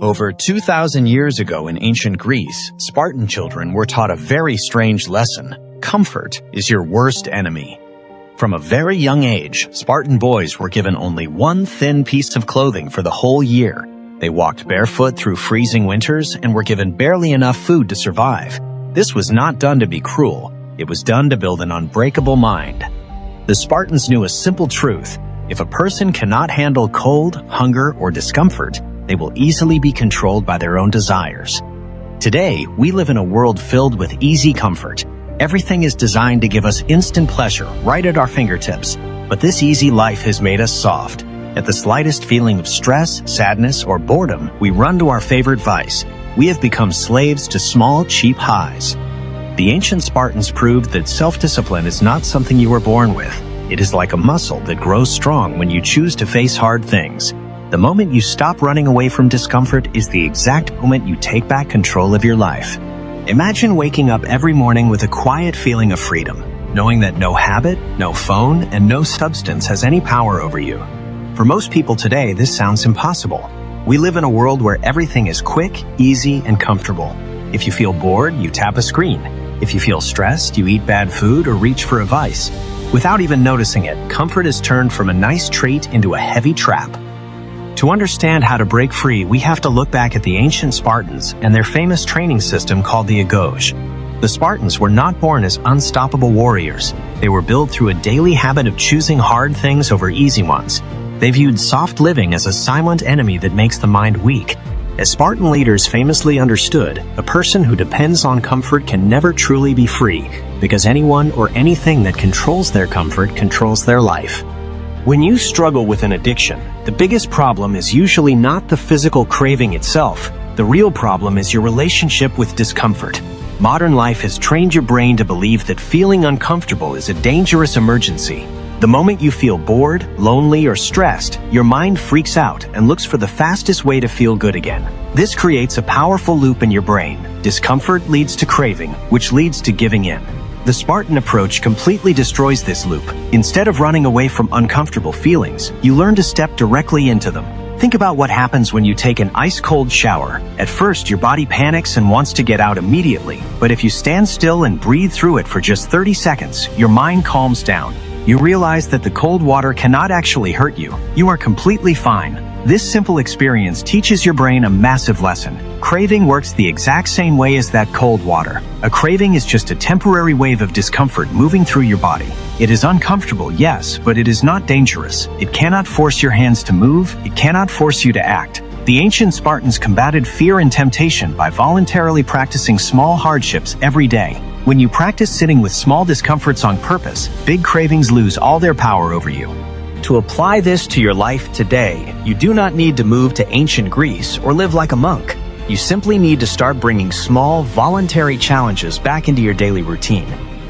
Over 2,000 years ago in ancient Greece, Spartan children were taught a very strange lesson. Comfort is your worst enemy. From a very young age, Spartan boys were given only one thin piece of clothing for the whole year. They walked barefoot through freezing winters and were given barely enough food to survive. This was not done to be cruel. It was done to build an unbreakable mind. The Spartans knew a simple truth. If a person cannot handle cold, hunger, or discomfort, they will easily be controlled by their own desires. Today, we live in a world filled with easy comfort. Everything is designed to give us instant pleasure right at our fingertips. But this easy life has made us soft. At the slightest feeling of stress, sadness, or boredom, we run to our favorite vice. We have become slaves to small, cheap highs. The ancient Spartans proved that self-discipline is not something you were born with. It is like a muscle that grows strong when you choose to face hard things. The moment you stop running away from discomfort is the exact moment you take back control of your life. Imagine waking up every morning with a quiet feeling of freedom, knowing that no habit, no phone, and no substance has any power over you. For most people today, this sounds impossible. We live in a world where everything is quick, easy, and comfortable. If you feel bored, you tap a screen. If you feel stressed, you eat bad food or reach for a vice. Without even noticing it, comfort is turned from a nice treat into a heavy trap. To understand how to break free, we have to look back at the ancient Spartans and their famous training system called the agoge. The Spartans were not born as unstoppable warriors. They were built through a daily habit of choosing hard things over easy ones. They viewed soft living as a silent enemy that makes the mind weak. As Spartan leaders famously understood, a person who depends on comfort can never truly be free, because anyone or anything that controls their comfort controls their life. When you struggle with an addiction, the biggest problem is usually not the physical craving itself. The real problem is your relationship with discomfort. Modern life has trained your brain to believe that feeling uncomfortable is a dangerous emergency. The moment you feel bored, lonely, or stressed, your mind freaks out and looks for the fastest way to feel good again. This creates a powerful loop in your brain. Discomfort leads to craving, which leads to giving in. The Spartan approach completely destroys this loop. Instead of running away from uncomfortable feelings, you learn to step directly into them. Think about what happens when you take an ice-cold shower. At first, your body panics and wants to get out immediately. But if you stand still and breathe through it for just 30 seconds, your mind calms down. You realize that the cold water cannot actually hurt you. You are completely fine. This simple experience teaches your brain a massive lesson. Craving works the exact same way as that cold water. A craving is just a temporary wave of discomfort moving through your body. It is uncomfortable, yes, but it is not dangerous. It cannot force your hands to move. It cannot force you to act. The ancient Spartans combated fear and temptation by voluntarily practicing small hardships every day. When you practice sitting with small discomforts on purpose, big cravings lose all their power over you. To apply this to your life today, you do not need to move to ancient Greece or live like a monk. You simply need to start bringing small, voluntary challenges back into your daily routine.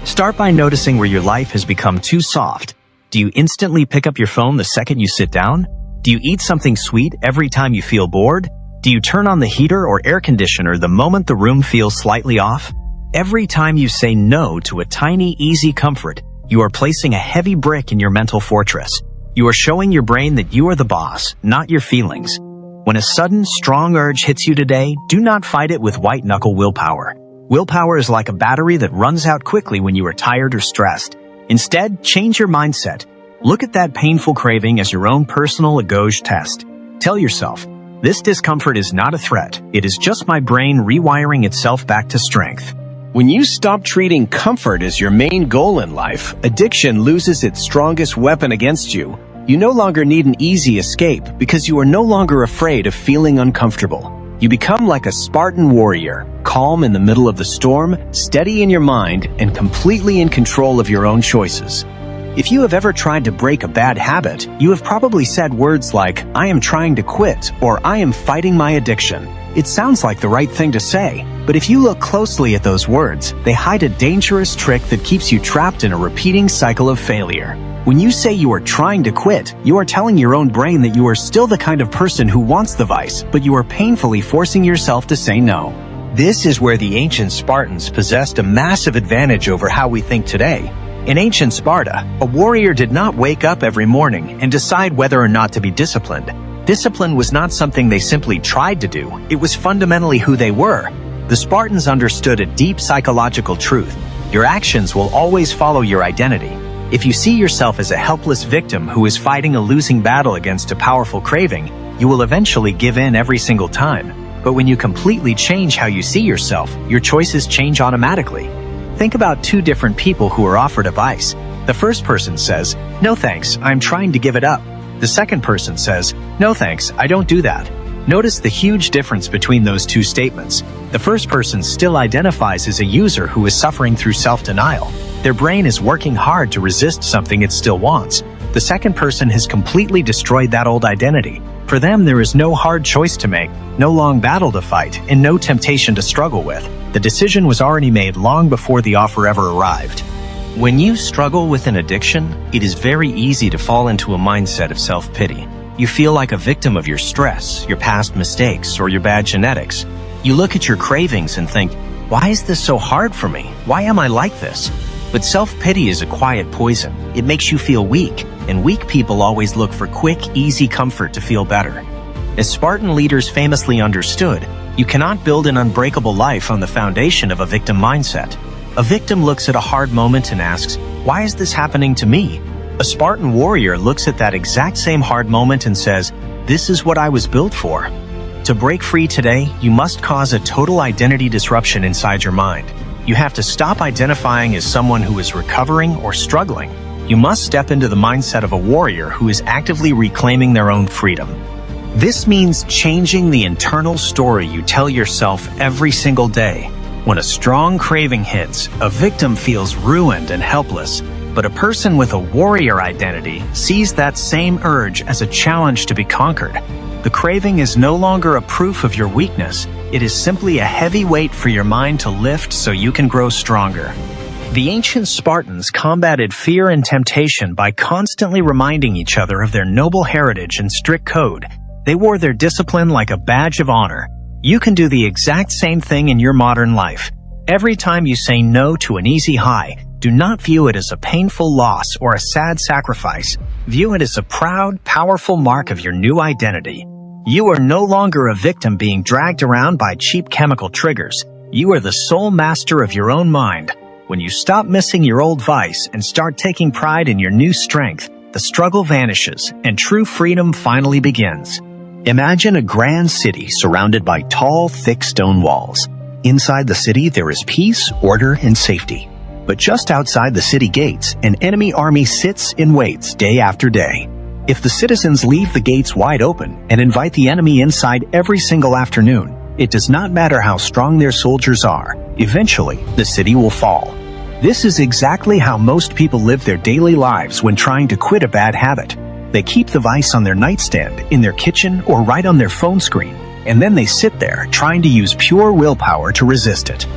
Start by noticing where your life has become too soft. Do you instantly pick up your phone the second you sit down? Do you eat something sweet every time you feel bored? Do you turn on the heater or air conditioner the moment the room feels slightly off? Every time you say no to a tiny, easy comfort, you are placing a heavy brick in your mental fortress. You are showing your brain that you are the boss, not your feelings. When a sudden, strong urge hits you today, do not fight it with white-knuckle willpower. Willpower is like a battery that runs out quickly when you are tired or stressed. Instead, change your mindset. Look at that painful craving as your own personal agoge test. Tell yourself, this discomfort is not a threat. It is just my brain rewiring itself back to strength. When you stop treating comfort as your main goal in life, addiction loses its strongest weapon against you. You no longer need an easy escape because you are no longer afraid of feeling uncomfortable. You become like a Spartan warrior, calm in the middle of the storm, steady in your mind, and completely in control of your own choices. If you have ever tried to break a bad habit, you have probably said words like, "I am trying to quit," or "I am fighting my addiction." It sounds like the right thing to say, but if you look closely at those words, they hide a dangerous trick that keeps you trapped in a repeating cycle of failure. When you say you are trying to quit, you are telling your own brain that you are still the kind of person who wants the vice, but you are painfully forcing yourself to say no. This is where the ancient Spartans possessed a massive advantage over how we think today. In ancient Sparta, a warrior did not wake up every morning and decide whether or not to be disciplined. Discipline was not something they simply tried to do, it was fundamentally who they were. The Spartans understood a deep psychological truth. Your actions will always follow your identity. If you see yourself as a helpless victim who is fighting a losing battle against a powerful craving, you will eventually give in every single time. But when you completely change how you see yourself, your choices change automatically. Think about two different people who are offered advice. The first person says, "No thanks, I'm trying to give it up." The second person says, "No thanks, I don't do that." Notice the huge difference between those two statements. The first person still identifies as a user who is suffering through self-denial. Their brain is working hard to resist something it still wants. The second person has completely destroyed that old identity. For them, there is no hard choice to make, no long battle to fight, and no temptation to struggle with. The decision was already made long before the offer ever arrived. When you struggle with an addiction, it is very easy to fall into a mindset of self-pity. You feel like a victim of your stress, your past mistakes, or your bad genetics. You look at your cravings and think, "Why is this so hard for me? Why am I like this?" But self-pity is a quiet poison. It makes you feel weak, and weak people always look for quick, easy comfort to feel better. As Spartan leaders famously understood, you cannot build an unbreakable life on the foundation of a victim mindset. A victim looks at a hard moment and asks, "Why is this happening to me?" A Spartan warrior looks at that exact same hard moment and says, "This is what I was built for." To break free today, you must cause a total identity disruption inside your mind. You have to stop identifying as someone who is recovering or struggling. You must step into the mindset of a warrior who is actively reclaiming their own freedom. This means changing the internal story you tell yourself every single day. When a strong craving hits, a victim feels ruined and helpless. But a person with a warrior identity sees that same urge as a challenge to be conquered. The craving is no longer a proof of your weakness. It is simply a heavy weight for your mind to lift so you can grow stronger. The ancient Spartans combated fear and temptation by constantly reminding each other of their noble heritage and strict code. They wore their discipline like a badge of honor. You can do the exact same thing in your modern life. Every time you say no to an easy high, do not view it as a painful loss or a sad sacrifice. View it as a proud, powerful mark of your new identity. You are no longer a victim being dragged around by cheap chemical triggers. You are the sole master of your own mind. When you stop missing your old vice and start taking pride in your new strength, the struggle vanishes and true freedom finally begins. Imagine a grand city surrounded by tall, thick stone walls. Inside the city, there is peace, order, and safety. But just outside the city gates, an enemy army sits and waits day after day. If the citizens leave the gates wide open and invite the enemy inside every single afternoon, it does not matter how strong their soldiers are, eventually the city will fall. This is exactly how most people live their daily lives when trying to quit a bad habit. They keep the vice on their nightstand, in their kitchen, or right on their phone screen, and then they sit there trying to use pure willpower to resist it.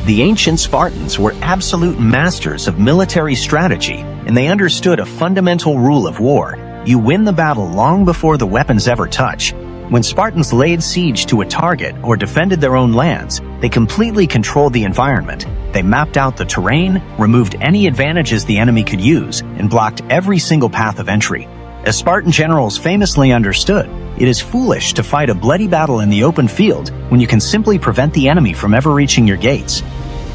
The ancient Spartans were absolute masters of military strategy, and they understood a fundamental rule of war. You win the battle long before the weapons ever touch. When Spartans laid siege to a target or defended their own lands, they completely controlled the environment. They mapped out the terrain, removed any advantages the enemy could use, and blocked every single path of entry. As Spartan generals famously understood, it is foolish to fight a bloody battle in the open field when you can simply prevent the enemy from ever reaching your gates.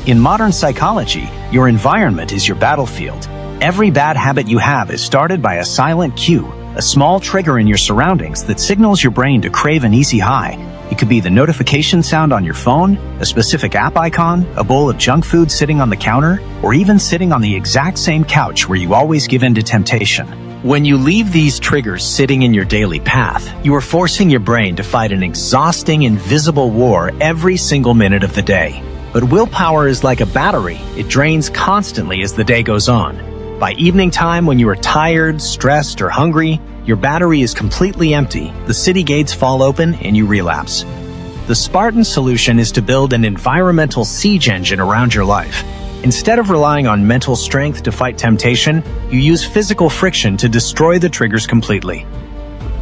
In modern psychology, your environment is your battlefield. Every bad habit you have is started by a silent cue, a small trigger in your surroundings that signals your brain to crave an easy high. It could be the notification sound on your phone, a specific app icon, a bowl of junk food sitting on the counter, or even sitting on the exact same couch where you always give in to temptation. When you leave these triggers sitting in your daily path, you are forcing your brain to fight an exhausting, invisible war every single minute of the day. But willpower is like a battery. It drains constantly as the day goes on. By evening time, when you are tired, stressed, or hungry, your battery is completely empty, the city gates fall open, and you relapse. The Spartan solution is to build an environmental siege engine around your life. Instead of relying on mental strength to fight temptation, you use physical friction to destroy the triggers completely.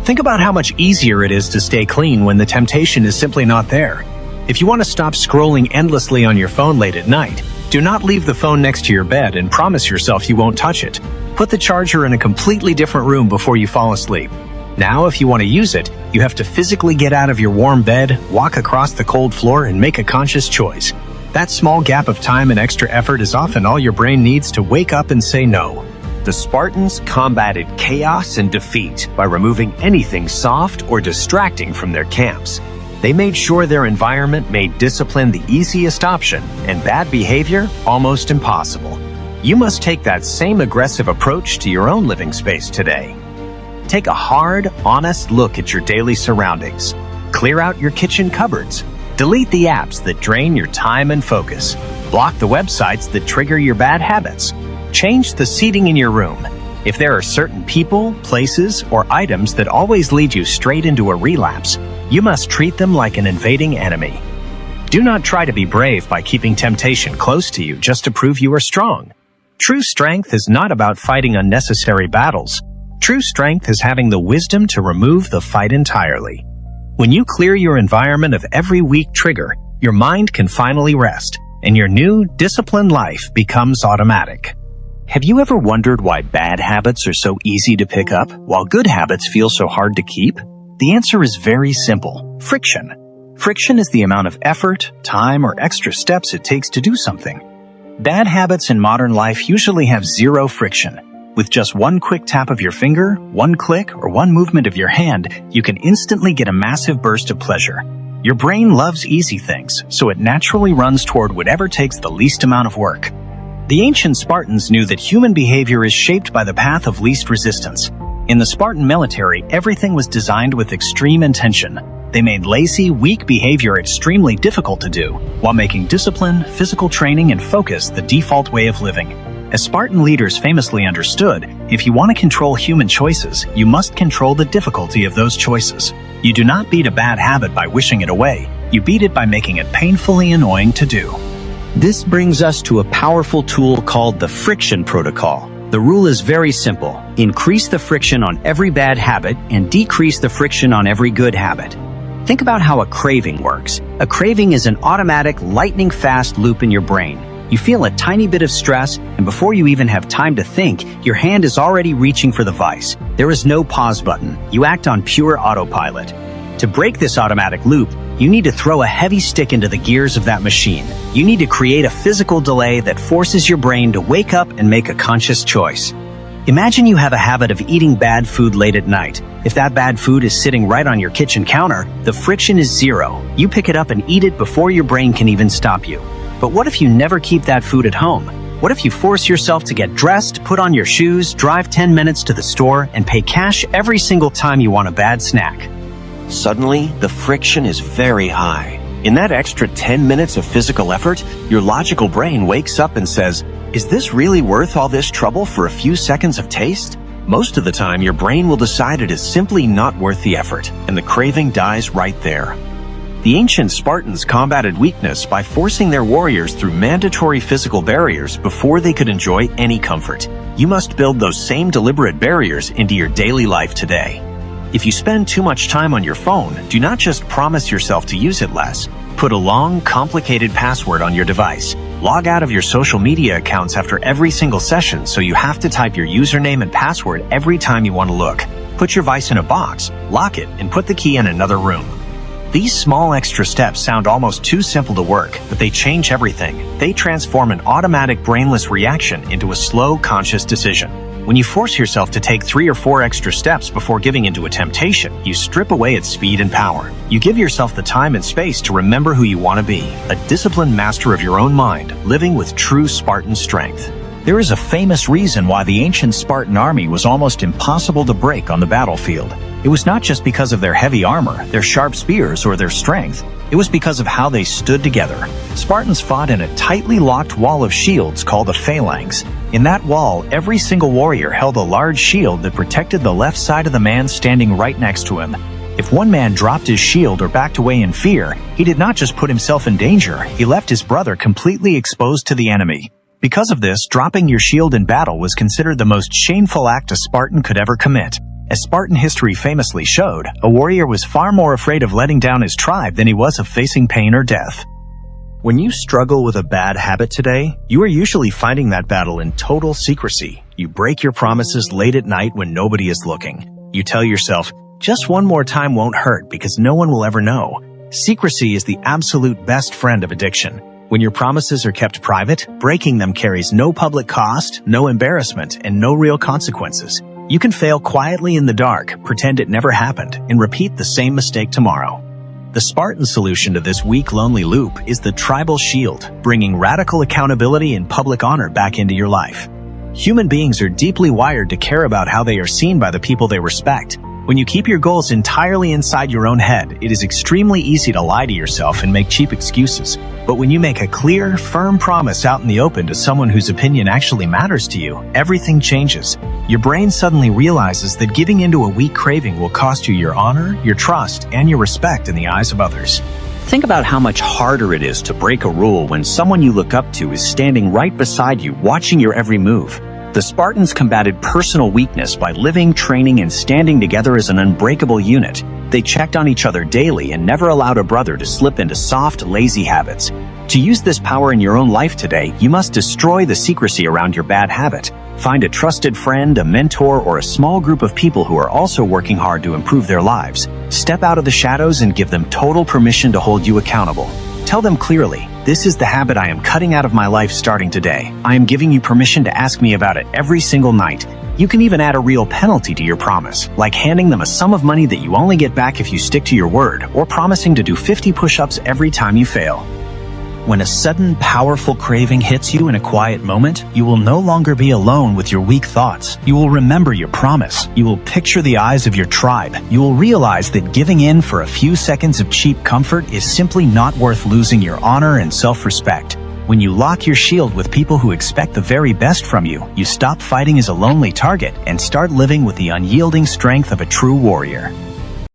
Think about how much easier it is to stay clean when the temptation is simply not there. If you want to stop scrolling endlessly on your phone late at night, do not leave the phone next to your bed and promise yourself you won't touch it. Put the charger in a completely different room before you fall asleep. Now, if you want to use it, you have to physically get out of your warm bed, walk across the cold floor, and make a conscious choice. That small gap of time and extra effort is often all your brain needs to wake up and say no. The Spartans combated chaos and defeat by removing anything soft or distracting from their camps. They made sure their environment made discipline the easiest option and bad behavior almost impossible. You must take that same aggressive approach to your own living space today. Take a hard, honest look at your daily surroundings. Clear out your kitchen cupboards. Delete the apps that drain your time and focus. Block the websites that trigger your bad habits. Change the seating in your room. If there are certain people, places, or items that always lead you straight into a relapse, you must treat them like an invading enemy. Do not try to be brave by keeping temptation close to you just to prove you are strong. True strength is not about fighting unnecessary battles. True strength is having the wisdom to remove the fight entirely. When you clear your environment of every weak trigger, your mind can finally rest, and your new, disciplined life becomes automatic. Have you ever wondered why bad habits are so easy to pick up, while good habits feel so hard to keep? The answer is very simple: friction. Friction is the amount of effort, time, or extra steps it takes to do something. Bad habits in modern life usually have zero friction. With just one quick tap of your finger, one click, or one movement of your hand, you can instantly get a massive burst of pleasure. Your brain loves easy things, so it naturally runs toward whatever takes the least amount of work. The ancient Spartans knew that human behavior is shaped by the path of least resistance. In the Spartan military, everything was designed with extreme intention. They made lazy, weak behavior extremely difficult to do, while making discipline, physical training, and focus the default way of living. As Spartan leaders famously understood, if you want to control human choices, you must control the difficulty of those choices. You do not beat a bad habit by wishing it away. You beat it by making it painfully annoying to do. This brings us to a powerful tool called the friction protocol. The rule is very simple. Increase the friction on every bad habit and decrease the friction on every good habit. Think about how a craving works. A craving is an automatic, lightning-fast loop in your brain. You feel a tiny bit of stress, and before you even have time to think, your hand is already reaching for the vice. There is no pause button. You act on pure autopilot. To break this automatic loop, you need to throw a heavy stick into the gears of that machine. You need to create a physical delay that forces your brain to wake up and make a conscious choice. Imagine you have a habit of eating bad food late at night. If that bad food is sitting right on your kitchen counter, the friction is zero. You pick it up and eat it before your brain can even stop you. But what if you never keep that food at home? What if you force yourself to get dressed, put on your shoes, drive 10 minutes to the store, and pay cash every single time you want a bad snack? Suddenly, the friction is very high. In that extra 10 minutes of physical effort, your logical brain wakes up and says, "Is this really worth all this trouble for a few seconds of taste?" Most of the time, your brain will decide it is simply not worth the effort, and the craving dies right there. The ancient Spartans combated weakness by forcing their warriors through mandatory physical barriers before they could enjoy any comfort. You must build those same deliberate barriers into your daily life today. If you spend too much time on your phone, do not just promise yourself to use it less. Put a long, complicated password on your device. Log out of your social media accounts after every single session so you have to type your username and password every time you want to look. Put your device in a box, lock it, and put the key in another room. These small extra steps sound almost too simple to work, but they change everything. They transform an automatic brainless reaction into a slow, conscious decision. When you force yourself to take 3 or 4 extra steps before giving into a temptation, you strip away its speed and power. You give yourself the time and space to remember who you want to be, a disciplined master of your own mind, living with true Spartan strength. There is a famous reason why the ancient Spartan army was almost impossible to break on the battlefield. It was not just because of their heavy armor, their sharp spears, or their strength. It was because of how they stood together. Spartans fought in a tightly locked wall of shields called a phalanx. In that wall, every single warrior held a large shield that protected the left side of the man standing right next to him. If one man dropped his shield or backed away in fear, he did not just put himself in danger, he left his brother completely exposed to the enemy. Because of this, dropping your shield in battle was considered the most shameful act a Spartan could ever commit. As Spartan history famously showed, a warrior was far more afraid of letting down his tribe than he was of facing pain or death. When you struggle with a bad habit today, you are usually fighting that battle in total secrecy. You break your promises late at night when nobody is looking. You tell yourself, Just one more time won't hurt because no one will ever know. Secrecy is the absolute best friend of addiction. When your promises are kept private, breaking them carries no public cost, no embarrassment, and no real consequences. You can fail quietly in the dark, pretend it never happened, and repeat the same mistake tomorrow. The Spartan solution to this weak, lonely loop is the tribal shield, bringing radical accountability and public honor back into your life. Human beings are deeply wired to care about how they are seen by the people they respect. When you keep your goals entirely inside your own head, it is extremely easy to lie to yourself and make cheap excuses. But when you make a clear, firm promise out in the open to someone whose opinion actually matters to you, everything changes. Your brain suddenly realizes that giving into a weak craving will cost you your honor, your trust, and your respect in the eyes of others. Think about how much harder it is to break a rule when someone you look up to is standing right beside you, watching your every move. The Spartans combated personal weakness by living, training, and standing together as an unbreakable unit. They checked on each other daily and never allowed a brother to slip into soft, lazy habits. To use this power in your own life today, you must destroy the secrecy around your bad habit. Find a trusted friend, a mentor, or a small group of people who are also working hard to improve their lives. Step out of the shadows and give them total permission to hold you accountable. Tell them clearly, this is the habit I am cutting out of my life starting today. I am giving you permission to ask me about it every single night. You can even add a real penalty to your promise, like handing them a sum of money that you only get back if you stick to your word, or promising to do 50 push-ups every time you fail. When a sudden, powerful craving hits you in a quiet moment, you will no longer be alone with your weak thoughts. You will remember your promise. You will picture the eyes of your tribe. You will realize that giving in for a few seconds of cheap comfort is simply not worth losing your honor and self-respect. When you lock your shield with people who expect the very best from you, you stop fighting as a lonely target and start living with the unyielding strength of a true warrior.